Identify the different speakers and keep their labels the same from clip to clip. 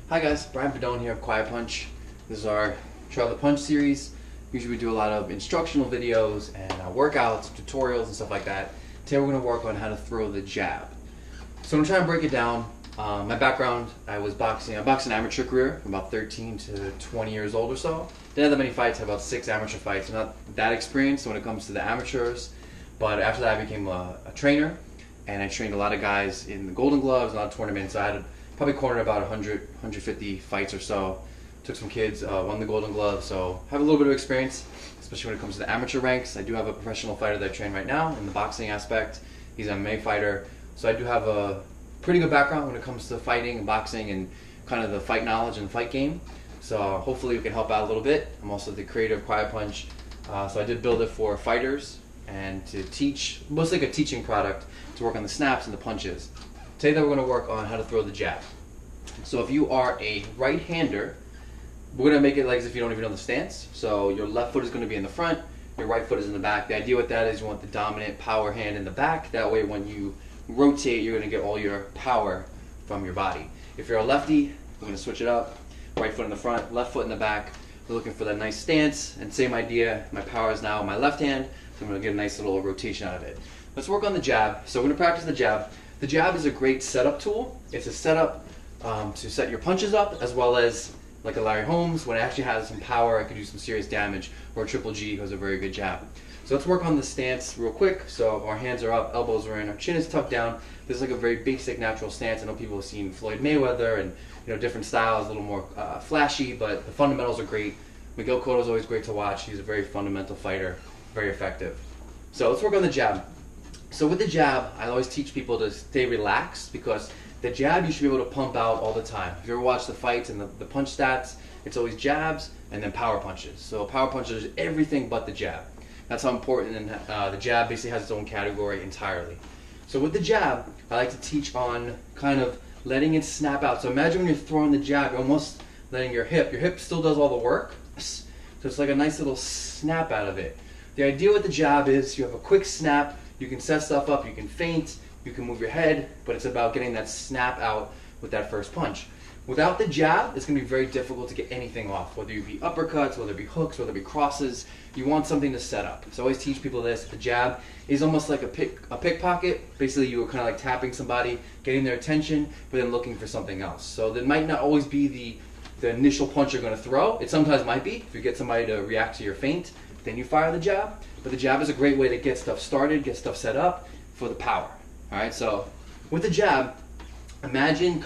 Speaker 1: Hi guys, Brian Pedone here of Quiet Punch. This is our Try the Punch series. Usually we do a lot of instructional videos and workouts, tutorials and stuff like that. Today we're going to work on how to throw the jab. So I'm going to try and break it down. My background, I boxed an amateur career from about 13 to 20 years old or so. Didn't have that many fights, had about 6 amateur fights. I'm not that experienced when it comes to the amateurs, but after that I became a trainer, and I trained a lot of guys in the Golden Gloves, a lot of tournaments. I had probably cornered about 100, 150 fights or so. Took some kids, won the Golden Glove, so I have a little bit of experience, especially when it comes to the amateur ranks. I do have a professional fighter that I train right now in the boxing aspect. He's an MMA fighter, so I do have a pretty good background when it comes to fighting and boxing and kind of the fight knowledge and fight game. So hopefully we can help out a little bit. I'm also the creator of Quiet Punch, so I did build it for fighters and to teach, mostly like a teaching product, to work on the snaps and the punches. Today that we're going to work on how to throw the jab. So if you are a right-hander, we're going to make it like as if you don't even know the stance. So your left foot is going to be in the front, your right foot is in the back. The idea with that is you want the dominant power hand in the back. That way when you rotate, you're going to get all your power from your body. If you're a lefty, we're going to switch it up. Right foot in the front, left foot in the back. We're looking for that nice stance, and same idea. My power is now in my left hand, so I'm going to get a nice little rotation out of it. Let's work on the jab. So we're going to practice the jab. The jab is a great setup tool. It's a setup to set your punches up, as well as like a Larry Holmes, when it actually has some power, I could do some serious damage, or a Triple G, who has a very good jab. So let's work on the stance real quick. So our hands are up, elbows are in, our chin is tucked down. This is like a very basic natural stance. I know people have seen Floyd Mayweather and different styles, a little more flashy, but the fundamentals are great. Miguel Cotto is always great to watch. He's a very fundamental fighter, very effective. So let's work on the jab. So with the jab, I always teach people to stay relaxed, because the jab you should be able to pump out all the time. If you ever watch the fights and the punch stats, it's always jabs and then power punches. So power punches is everything but the jab. That's how important, and the jab basically has its own category entirely. So with the jab, I like to teach on kind of letting it snap out. So imagine when you're throwing the jab, you're almost letting your hip still does all the work. So it's like a nice little snap out of it. The idea with the jab is you have a quick snap, you can set stuff up, you can feint, you can move your head, but it's about getting that snap out with that first punch. Without the jab, it's going to be very difficult to get anything off, whether it be uppercuts, whether it be hooks, whether it be crosses. You want something to set up. So I always teach people this. The jab is almost like a pickpocket. Basically, you were kind of like tapping somebody, getting their attention, but then looking for something else. So there might not always be the initial punch you're going to throw. It sometimes might be. If you get somebody to react to your feint, then you fire the jab. But the jab is a great way to get stuff started, get stuff set up for the power. All right, so with the jab, imagine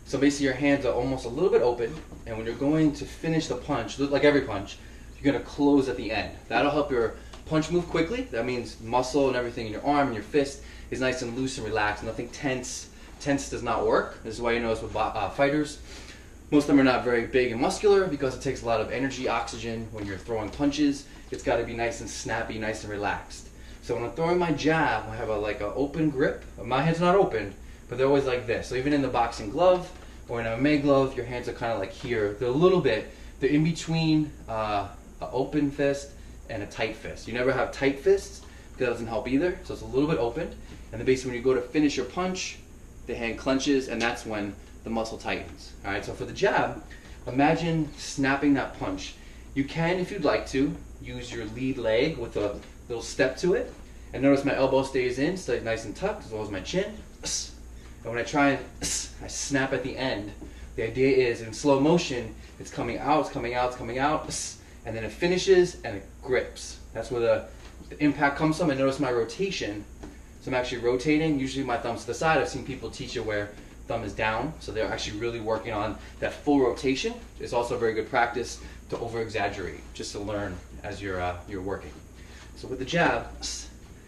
Speaker 1: so basically your hands are almost a little bit open, and when you're going to finish the punch, like every punch, you're going to close at the end. That'll help your punch move quickly. That means muscle and everything in your arm and your fist is nice and loose and relaxed, nothing tense. Tense does not work. This is why you notice with fighters, most of them are not very big and muscular, because it takes a lot of energy, oxygen when you're throwing punches. It's got to be nice and snappy, nice and relaxed. So when I'm throwing my jab, I have like an open grip. My hand's not open, but they're always like this. So even in the boxing glove or in an MMA glove, your hands are kind of like here. They're they're in between an open fist and a tight fist. You never have tight fists, because that doesn't help either. So it's a little bit open. And then basically when you go to finish your punch, the hand clenches, and that's when the muscle tightens. All right, so for the jab, imagine snapping that punch. You can, if you'd like to, use your lead leg with a little step to it. And notice my elbow stays in, stays nice and tucked, as well as my chin. And when I try and I snap at the end, the idea is in slow motion, it's coming out, it's coming out, it's coming out, and then it finishes and it grips. That's where the impact comes from. And notice my rotation. So I'm actually rotating. Usually my thumb's to the side. I've seen people teach it where thumb is down, so they're actually really working on that full rotation. It's also a very good practice to over-exaggerate, just to learn as you're working. So with the jab,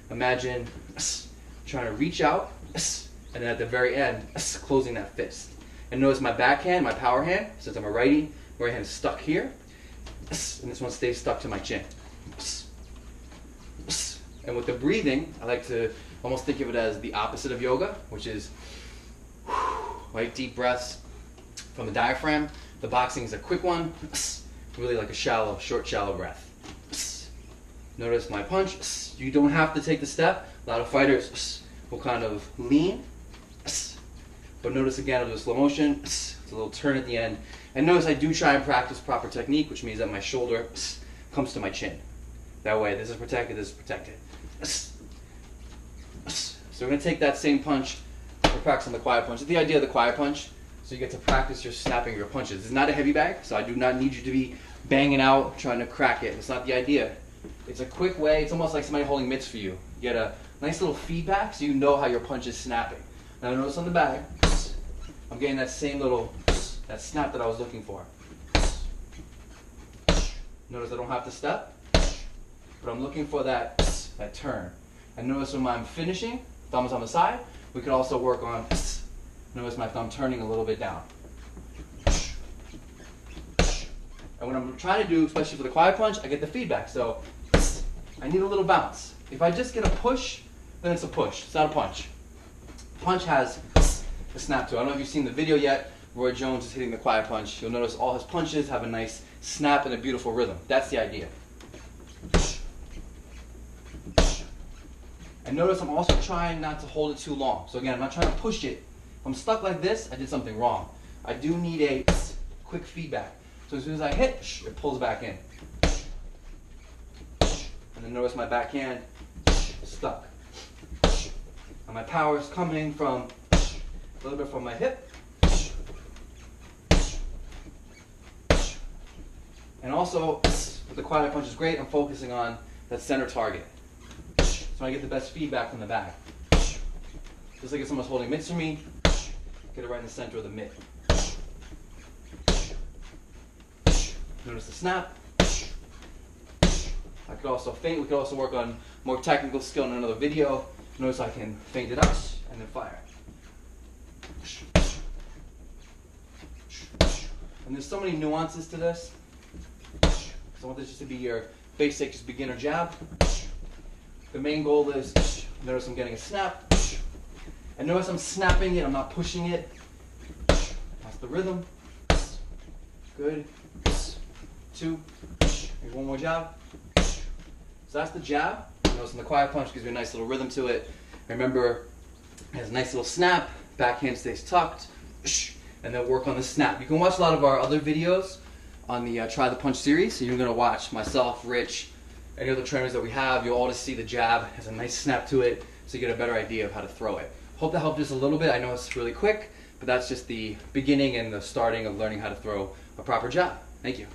Speaker 1: imagine trying to reach out, and then at the very end, closing that fist. And notice my backhand, my power hand, since I'm a righty, right hand is stuck here, and this one stays stuck to my chin. And with the breathing, I like to almost think of it as the opposite of yoga, which is right, deep breaths from the diaphragm. The boxing is a quick one, really like a short, shallow breath. Notice my punch. You don't have to take the step. A lot of fighters will kind of lean, but notice again, I'll do a slow motion. It's It's a little turn at the end. And notice I do try and practice proper technique, which means that my shoulder comes to my chin. That way, this is protected, this is protected. So we're going to take that same punch, we're practicing the quiet punch. That's the idea of the quiet punch, so you get to practice your snapping your punches. This is not a heavy bag, so I do not need you to be banging out, trying to crack it. It's not the idea. It's a quick way, it's almost like somebody holding mitts for you. You get a nice little feedback so you know how your punch is snapping. Now notice on the bag, I'm getting that same little, that snap that I was looking for. Notice I don't have to step, but I'm looking for that turn. And notice when I'm finishing, thumb is on the side, we could also work on, notice my thumb turning a little bit down. And what I'm trying to do, especially for the quiet punch, I get the feedback. So I need a little bounce. If I just get a push, then it's a push. It's not a punch. Punch has a snap to it. I don't know if you've seen the video yet. Roy Jones is hitting the quiet punch. You'll notice all his punches have a nice snap and a beautiful rhythm. That's the idea. And notice I'm also trying not to hold it too long. So again, I'm not trying to push it. If I'm stuck like this, I did something wrong. I do need a quick feedback. So as soon as I hit, it pulls back in. And then notice my backhand is stuck. And my power is coming from a little bit from my hip. And also, with the quiet punch is great, I'm focusing on that center target. So I get the best feedback from the back. Just like if someone's holding mitts for me, get it right in the center of the mitt. Notice the snap. I could also feint. We could also work on more technical skill in another video. Notice I can feint it up and then fire. And there's so many nuances to this. So I want this just to be your basic, just beginner jab. The main goal is, notice I'm getting a snap. And notice I'm snapping it, I'm not pushing it. That's the rhythm. Good. 2. Here's one more jab. So that's the jab. Notice in the quiet punch gives you a nice little rhythm to it. Remember, it has a nice little snap, backhand stays tucked, and then work on the snap. You can watch a lot of our other videos on the Try the Punch series. So you're going to watch myself, Rich, any other trainers that we have. You'll all just see the jab has a nice snap to it, so you get a better idea of how to throw it. Hope that helped just a little bit. I know it's really quick, but that's just the beginning and the starting of learning how to throw a proper jab. Thank you.